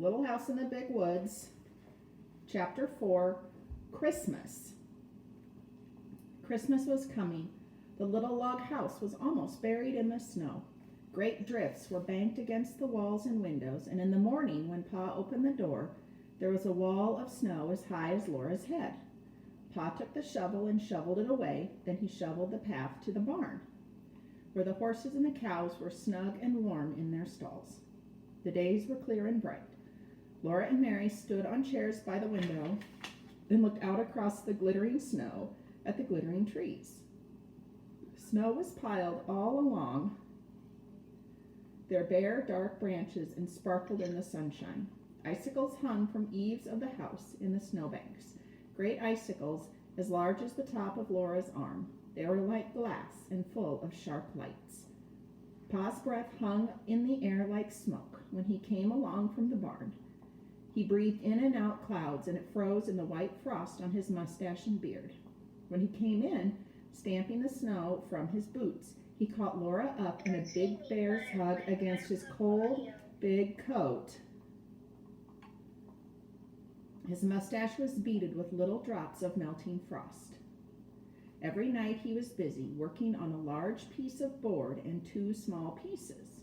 Little House in the Big Woods, Chapter 4, Christmas. Christmas was coming. The little log house was almost buried in the snow. Great drifts were banked against the walls and windows, and in the morning, when Pa opened the door, there was a wall of snow as high as Laura's head. Pa took the shovel and shoveled it away, then he shoveled the path to the barn, where the horses and the cows were snug and warm in their stalls. The days were clear and bright. Laura and Mary stood on chairs by the window and looked out across the glittering snow at the glittering trees. Snow was piled all along their bare, dark branches and sparkled in the sunshine. Icicles hung from eaves of the house in the snowbanks, great icicles as large as the top of Laura's arm. They were like glass and full of sharp lights. Pa's breath hung in the air like smoke when he came along from the barn. He breathed in and out clouds, and it froze in the white frost on his mustache and beard. When he came in, stamping the snow from his boots, he caught Laura up in a big bear's hug against his cold, big coat. His mustache was beaded with little drops of melting frost. Every night he was busy, working on a large piece of board and two small pieces.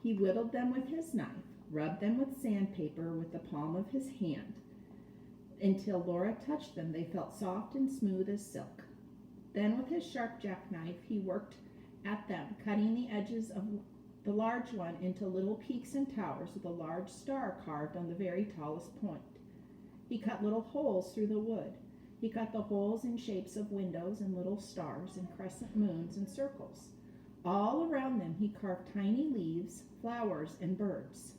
He whittled them with his knife, rubbed them with sandpaper with the palm of his hand. Until Laura touched them, they felt soft and smooth as silk. Then with his sharp jackknife, he worked at them, cutting the edges of the large one into little peaks and towers with a large star carved on the very tallest point. He cut little holes through the wood. He cut the holes in shapes of windows and little stars and crescent moons and circles. All around them he carved tiny leaves, flowers, and birds.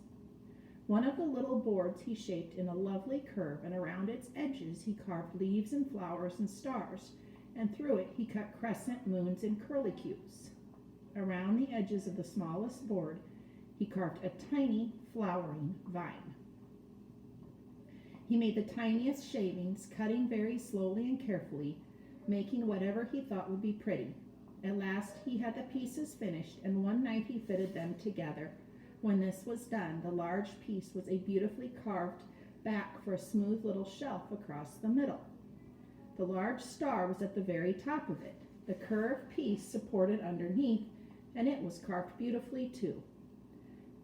One of the little boards he shaped in a lovely curve, and around its edges he carved leaves and flowers and stars, and through it he cut crescent moons and curlicues. Around the edges of the smallest board he carved a tiny flowering vine. He made the tiniest shavings, cutting very slowly and carefully, making whatever he thought would be pretty. At last he had the pieces finished, and one night he fitted them together. When this was done, the large piece was a beautifully carved back for a smooth little shelf across the middle. The large star was at the very top of it. The curved piece supported underneath, and it was carved beautifully too.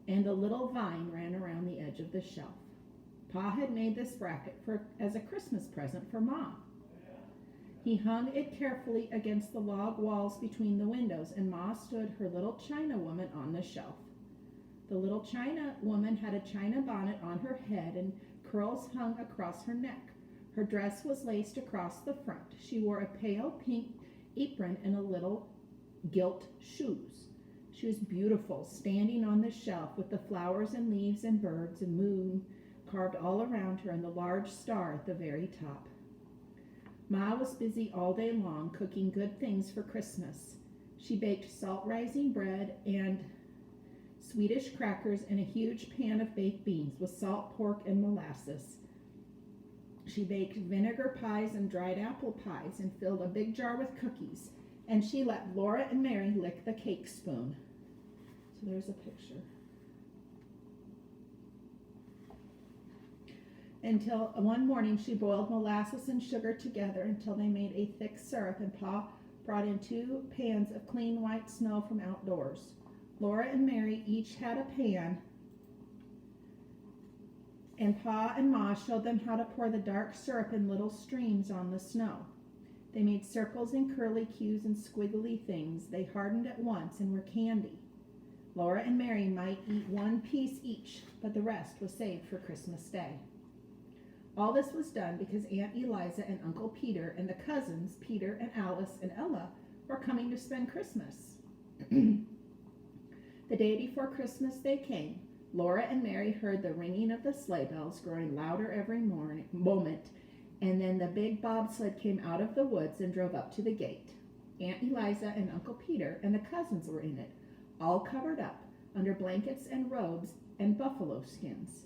And a little vine ran around the edge of the shelf. Pa had made this bracket as a Christmas present for Ma. He hung it carefully against the log walls between the windows, and Ma stood her little China woman on the shelf. The little China woman had a china bonnet on her head, and curls hung across her neck. Her dress was laced across the front. She wore a pale pink apron and a little gilt shoes. She was beautiful, standing on the shelf with the flowers and leaves and birds and moon carved all around her and the large star at the very top. Ma was busy all day long cooking good things for Christmas. She baked salt-rising bread and Swedish crackers in a huge pan of baked beans with salt pork and molasses. She baked vinegar pies and dried apple pies and filled a big jar with cookies, and she let Laura and Mary lick the cake spoon. So there's a picture. Until one morning she boiled molasses and sugar together until they made a thick syrup, and Pa brought in 2 pans of clean white snow from outdoors. Laura and Mary each had a pan, and Pa and Ma showed them how to pour the dark syrup in little streams on the snow. They made circles and curlicues and squiggly things. They hardened at once and were candy. Laura and Mary might eat 1 piece each, but the rest was saved for Christmas Day. All this was done because Aunt Eliza and Uncle Peter and the cousins, Peter and Alice and Ella, were coming to spend Christmas. The day before Christmas Day came, Laura and Mary heard the ringing of the sleigh bells growing louder every moment, and then the big bobsled came out of the woods and drove up to the gate. Aunt Eliza and Uncle Peter and the cousins were in it, all covered up under blankets and robes and buffalo skins.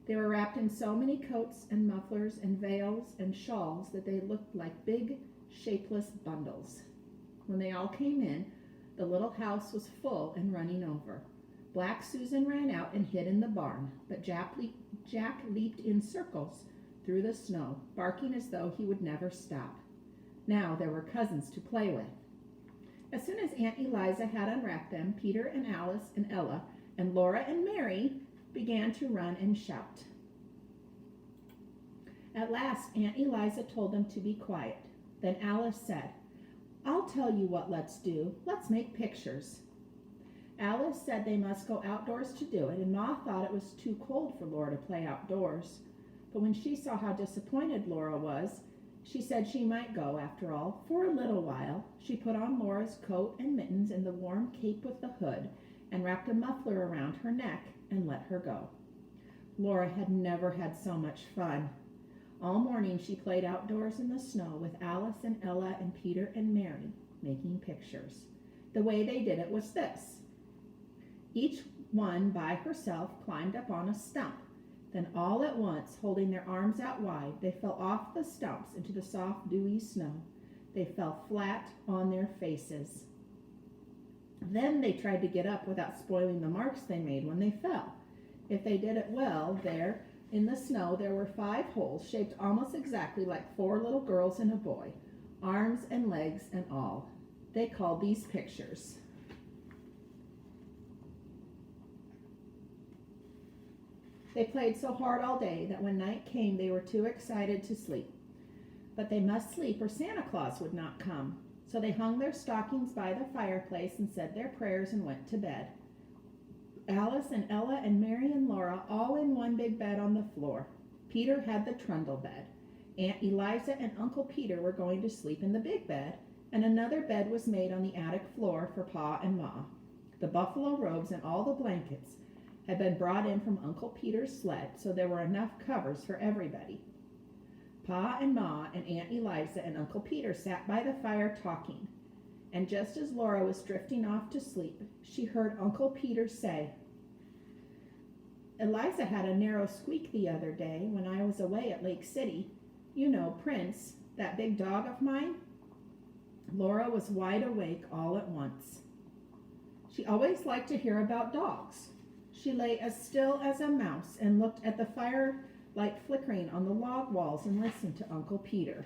They were wrapped in so many coats and mufflers and veils and shawls that they looked like big, shapeless bundles. When they all came in, the little house was full and running over. Black Susan ran out and hid in the barn, but Jack leaped in circles through the snow, barking as though he would never stop. Now there were cousins to play with. As soon as Aunt Eliza had unwrapped them, Peter and Alice and Ella and Laura and Mary began to run and shout. At last, Aunt Eliza told them to be quiet. Then Alice said, "I'll tell you what let's do. Let's make pictures." Alice said they must go outdoors to do it, and Ma thought it was too cold for Laura to play outdoors. But when she saw how disappointed Laura was, she said she might go, after all, for a little while. She put on Laura's coat and mittens and the warm cape with the hood, and wrapped a muffler around her neck and let her go. Laura had never had so much fun. All morning she played outdoors in the snow with Alice and Ella and Peter and Mary, making pictures. The way they did it was this. Each one by herself climbed up on a stump. Then all at once, holding their arms out wide, they fell off the stumps into the soft, dewy snow. They fell flat on their faces. Then they tried to get up without spoiling the marks they made when they fell. If they did it well, there in the snow there were 5 holes shaped almost exactly like 4 little girls and a boy, arms and legs and all. They called these pictures. They played so hard all day that when night came they were too excited to sleep. But they must sleep or Santa Claus would not come. So they hung their stockings by the fireplace and said their prayers and went to bed. Alice and Ella and Mary and Laura all in one big bed on the floor. Peter had the trundle bed. Aunt Eliza and Uncle Peter were going to sleep in the big bed, and another bed was made on the attic floor for Pa and Ma. The buffalo robes and all the blankets had been brought in from Uncle Peter's sled, so there were enough covers for everybody. Pa and Ma and Aunt Eliza and Uncle Peter sat by the fire talking, and just as Laura was drifting off to sleep, she heard Uncle Peter say, "Eliza had a narrow squeak the other day when I was away at Lake City. You know, Prince, that big dog of mine." Laura was wide awake all at once. She always liked to hear about dogs. She lay as still as a mouse and looked at the firelight flickering on the log walls and listened to Uncle Peter.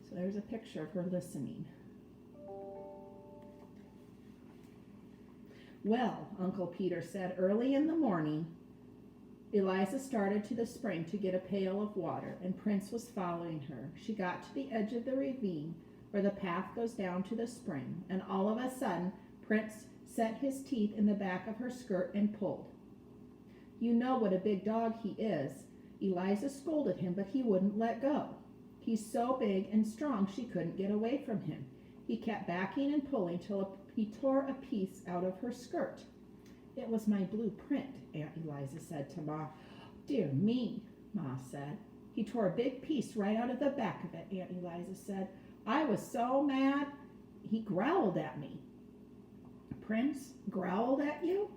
So there's a picture of her listening. "Well," Uncle Peter said, "early in the morning, Eliza started to the spring to get a pail of water, and Prince was following her. She got to the edge of the ravine where the path goes down to the spring, and all of a sudden, Prince set his teeth in the back of her skirt and pulled. You know what a big dog he is. Eliza scolded him, but he wouldn't let go. He's so big and strong she couldn't get away from him. He kept backing and pulling till he tore a piece out of her skirt. It was my blue print," Aunt Eliza said to Ma. "Dear me," Ma said. "He tore a big piece right out of the back of it," Aunt Eliza said. "I was so mad, he growled at me." "Prince growled at you?"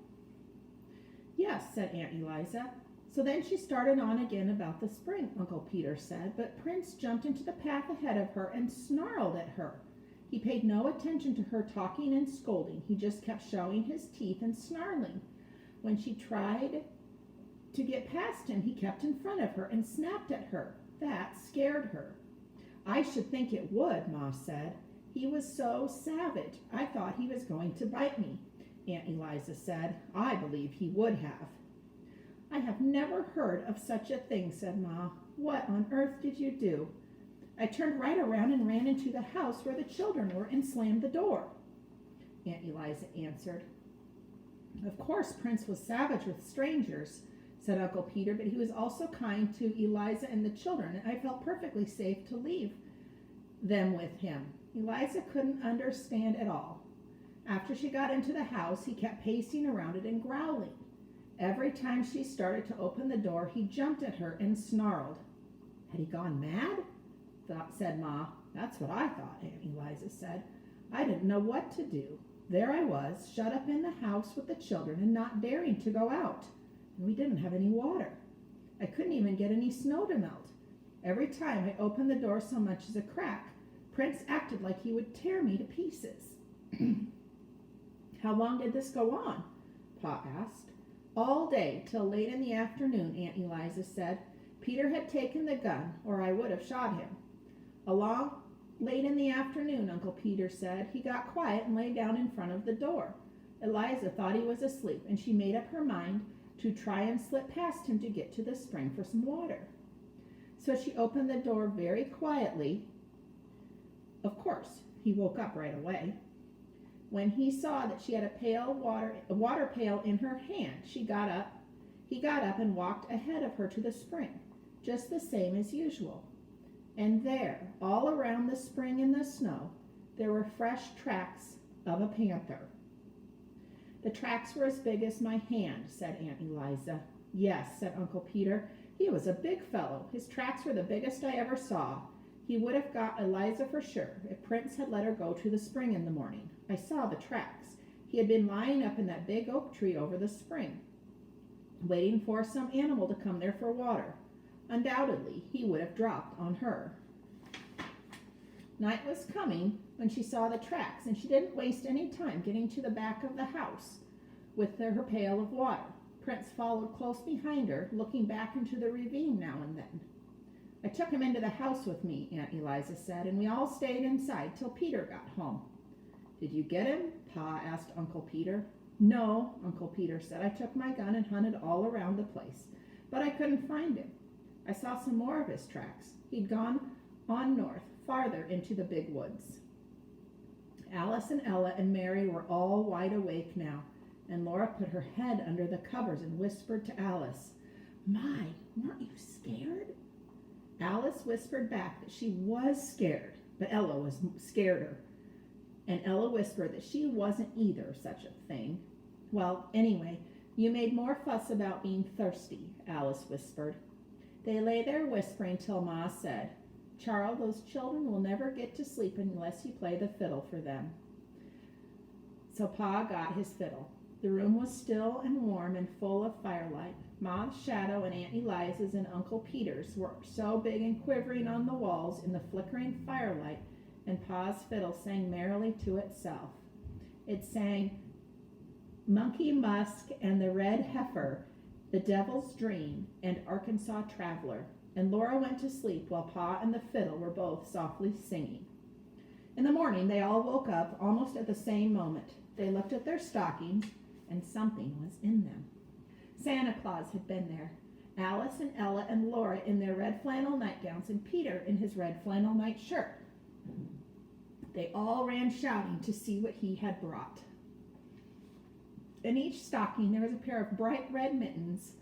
"Yes," said Aunt Eliza. "So then she started on again about the spring," Uncle Peter said, "but Prince jumped into the path ahead of her and snarled at her. He paid no attention to her talking and scolding. He just kept showing his teeth and snarling. When she tried to get past him, he kept in front of her and snapped at her. That scared her." "I should think it would," Ma said. "He was so savage. I thought he was going to bite me," Aunt Eliza said. "I believe he would have." "I have never heard of such a thing," said Ma. "What on earth did you do?" "I turned right around and ran into the house where the children were and slammed the door," Aunt Eliza answered. "Of course Prince was savage with strangers," said Uncle Peter, "but he was also kind to Eliza and the children, and I felt perfectly safe to leave them with him." Eliza couldn't understand at all. After she got into the house, he kept pacing around it and growling. Every time she started to open the door, he jumped at her and snarled. "Had he gone mad?" said Ma. "That's what I thought," Aunt Eliza said. "I didn't know what to do. There I was, shut up in the house with the children and not daring to go out. And we didn't have any water. I couldn't even get any snow to melt. Every time I opened the door so much as a crack, Prince acted like he would tear me to pieces." "How long did this go on?" Pa asked. All day, till late in the afternoon, Aunt Eliza said. Peter had taken the gun, or I would have shot him. Along late in the afternoon, Uncle Peter said, he got quiet and lay down in front of the door. Eliza thought he was asleep, and she made up her mind to try and slip past him to get to the spring for some water. So she opened the door very quietly. Of course, he woke up right away. When he saw that she had a water pail in her hand, he got up and walked ahead of her to the spring, just the same as usual. And there, all around the spring in the snow, there were fresh tracks of a panther. The tracks were as big as my hand, said Aunt Eliza. Yes, said Uncle Peter. He was a big fellow. His tracks were the biggest I ever saw. He would have got Eliza for sure if Prince had let her go to the spring in the morning. I saw the tracks. He had been lying up in that big oak tree over the spring, waiting for some animal to come there for water. Undoubtedly, he would have dropped on her. Night was coming when she saw the tracks, and she didn't waste any time getting to the back of the house with her pail of water. Prince followed close behind her, looking back into the ravine now and then. I took him into the house with me, Aunt Eliza said, and we all stayed inside till Peter got home. Did you get him? Pa asked Uncle Peter. No, Uncle Peter said. I took my gun and hunted all around the place, but I couldn't find him. I saw some more of his tracks. He'd gone on north, farther into the big woods. Alice and Ella and Mary were all wide awake now, and Laura put her head under the covers and whispered to Alice, My, weren't you scared? Alice whispered back that she was scared, but Ella was scareder. And Ella whispered that she wasn't either such a thing. Well, anyway, you made more fuss about being thirsty, Alice whispered. They lay there whispering till Ma said, Charles, those children will never get to sleep unless you play the fiddle for them. So Pa got his fiddle. The room was still and warm and full of firelight. Ma's shadow and Aunt Eliza's and Uncle Peter's were so big and quivering on the walls in the flickering firelight, and Pa's fiddle sang merrily to itself. It sang, Monkey Musk and the Red Heifer, The Devil's Dream, and Arkansas Traveler. And Laura went to sleep while Pa and the fiddle were both softly singing. In the morning, they all woke up almost at the same moment. They looked at their stockings, and something was in them. Santa Claus had been there. Alice and Ella and Laura in their red flannel nightgowns, and Peter in his red flannel nightshirt. They all ran shouting to see what he had brought. In each stocking there was a pair of bright red mittens,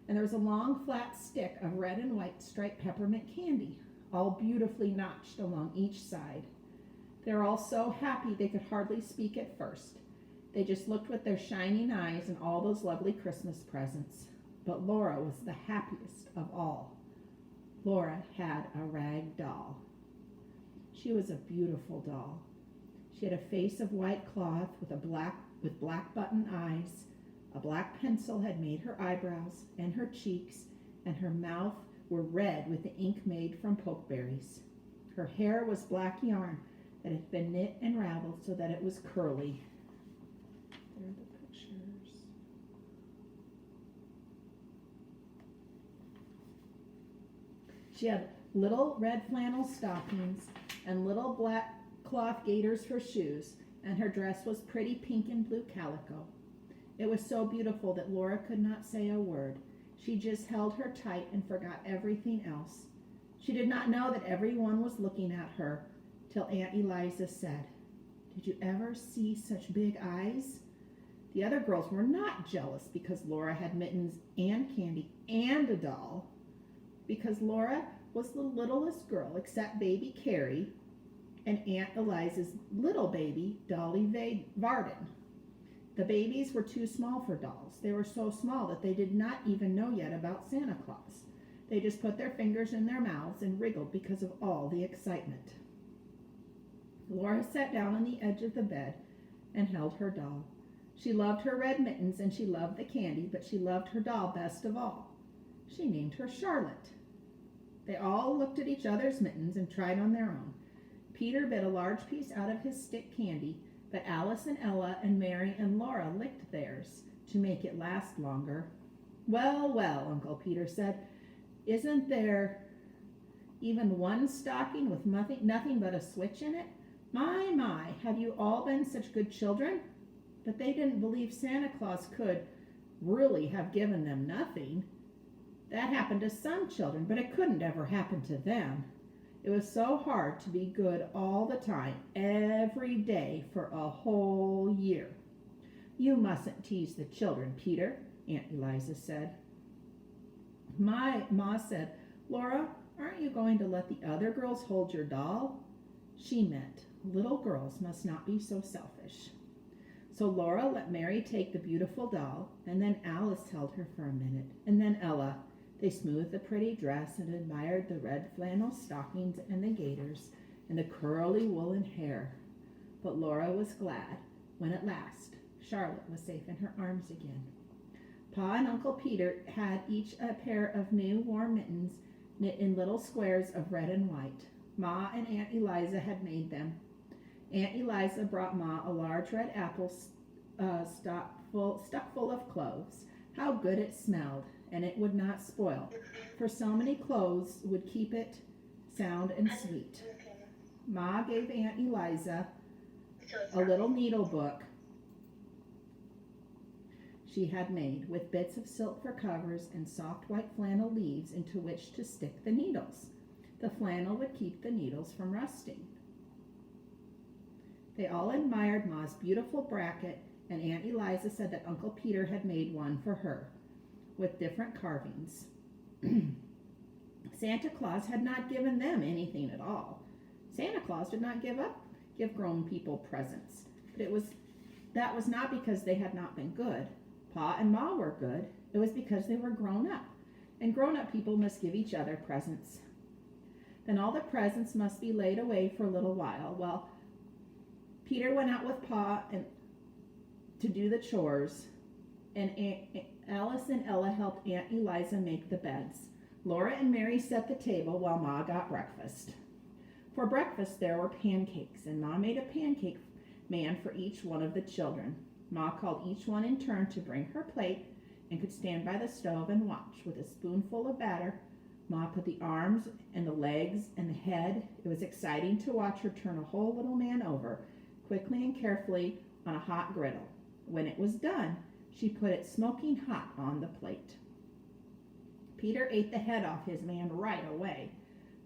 and there was a long flat stick of red and white striped peppermint candy, all beautifully notched along each side. They were all so happy they could hardly speak at first. They just looked with their shining eyes and all those lovely Christmas presents. But Laura was the happiest of all. Laura had a rag doll. She was a beautiful doll. She had a face of white cloth with black button eyes. A black pencil had made her eyebrows, and her cheeks and her mouth were red with the ink made from pokeberries. Her hair was black yarn that had been knit and raveled so that it was curly. There are the pictures. She had little red flannel stockings and little black cloth gaiters for shoes, and her dress was pretty pink and blue calico. It was so beautiful that Laura could not say a word. She just held her tight and forgot everything else. She did not know that everyone was looking at her till Aunt Eliza said, Did you ever see such big eyes? The other girls were not jealous because Laura had mittens and candy and a doll, because Laura was the littlest girl except baby Carrie and Aunt Eliza's little baby, Dolly Varden. The babies were too small for dolls. They were so small that they did not even know yet about Santa Claus. They just put their fingers in their mouths and wriggled because of all the excitement. Laura sat down on the edge of the bed and held her doll. She loved her red mittens and she loved the candy, but she loved her doll best of all. She named her Charlotte. They all looked at each other's mittens and tried on their own. Peter bit a large piece out of his stick candy, but Alice and Ella and Mary and Laura licked theirs to make it last longer. Well, well, Uncle Peter said, isn't there even one stocking with nothing but a switch in it? My, have you all been such good children? But they didn't believe Santa Claus could really have given them nothing. That happened to some children, but it couldn't ever happen to them. It was so hard to be good all the time, every day for a whole year. You mustn't tease the children, Peter, Aunt Eliza said. Ma said, Laura, aren't you going to let the other girls hold your doll? She meant little girls must not be so selfish. So Laura let Mary take the beautiful doll, and then Alice held her for a minute, and then Ella. They smoothed the pretty dress and admired the red flannel stockings and the gaiters and the curly woolen hair. But Laura was glad when at last Charlotte was safe in her arms again. Pa and Uncle Peter had each a pair of new warm mittens knit in little squares of red and white. Ma and Aunt Eliza had made them. Aunt Eliza brought Ma a large red apple stuck full of cloves. How good it smelled, and it would not spoil, for so many cloves would keep it sound and sweet. Ma gave Aunt Eliza a little needle book she had made, with bits of silk for covers and soft white flannel leaves into which to stick the needles. The flannel would keep the needles from rusting. They all admired Ma's beautiful bracket, and Aunt Eliza said that Uncle Peter had made one for her, with different carvings. Santa Claus had not given them anything at all. Santa Claus did not give grown people presents, but that was not because they had not been good. Pa and Ma were good. It was because they were grown up, and grown-up people must give each other presents. Then all the presents must be laid away for a little while. Well, Peter went out with Pa to do the chores, and Alice and Ella helped Aunt Eliza make the beds. Laura and Mary set the table while Ma got breakfast. For breakfast there were pancakes, and Ma made a pancake man for each one of the children. Ma called each one in turn to bring her plate and could stand by the stove and watch. With a spoonful of batter, Ma put the arms and the legs and the head. It was exciting to watch her turn a whole little man over, quickly and carefully, on a hot griddle. When it was done, she put it smoking hot on the plate. Peter ate the head off his man right away,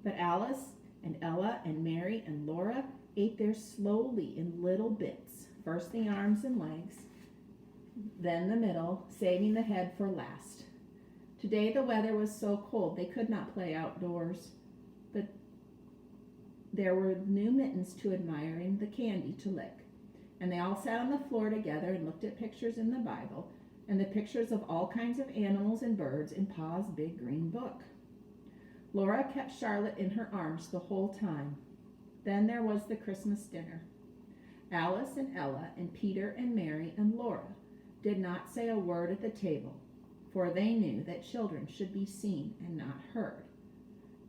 but Alice and Ella and Mary and Laura ate theirs slowly in little bits. First the arms and legs, then the middle, saving the head for last. Today the weather was so cold they could not play outdoors, but there were new mittens to admire and the candy to lick. And they all sat on the floor together and looked at pictures in the Bible and the pictures of all kinds of animals and birds in Pa's big green book. Laura kept Charlotte in her arms the whole time. Then there was the Christmas dinner. Alice and Ella and Peter and Mary and Laura did not say a word at the table, for they knew that children should be seen and not heard.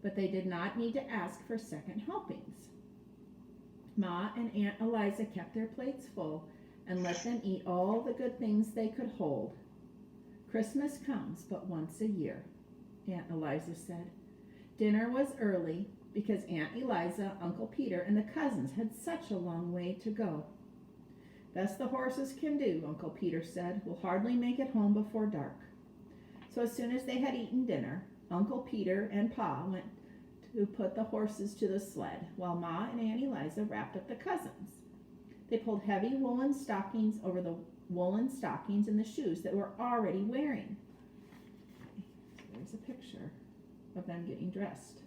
But they did not need to ask for second helpings. Ma and Aunt Eliza kept their plates full and let them eat all the good things they could hold. Christmas comes but once a year, Aunt Eliza said. Dinner was early because Aunt Eliza, Uncle Peter, and the cousins had such a long way to go. Best the horses can do, Uncle Peter said. We'll hardly make it home before dark. So as soon as they had eaten dinner, Uncle Peter and Pa went to put the horses to the sled, while Ma and Aunt Eliza wrapped up the cousins. They pulled heavy woolen stockings over the woolen stockings and the shoes that were already wearing. So there's a picture of them getting dressed.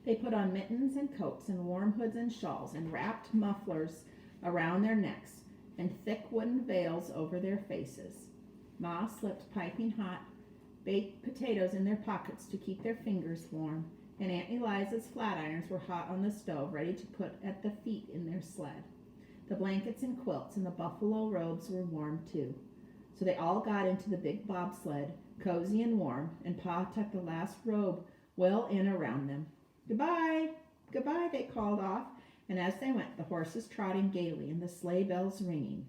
They put on mittens and coats and warm hoods and shawls and wrapped mufflers around their necks and thick wooden veils over their faces. Ma slipped piping hot baked potatoes in their pockets to keep their fingers warm, and Aunt Eliza's flat irons were hot on the stove, ready to put at the feet in their sled. The blankets and quilts and the buffalo robes were warm too. So they all got into the big bobsled, cozy and warm, and Pa tucked the last robe well in around them. Goodbye, goodbye, they called off, And as they went, the horses trotting gaily and the sleigh bells ringing.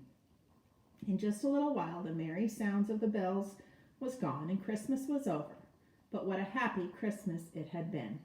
In just a little while, the merry sounds of the bells was gone and Christmas was over. But what a happy Christmas it had been.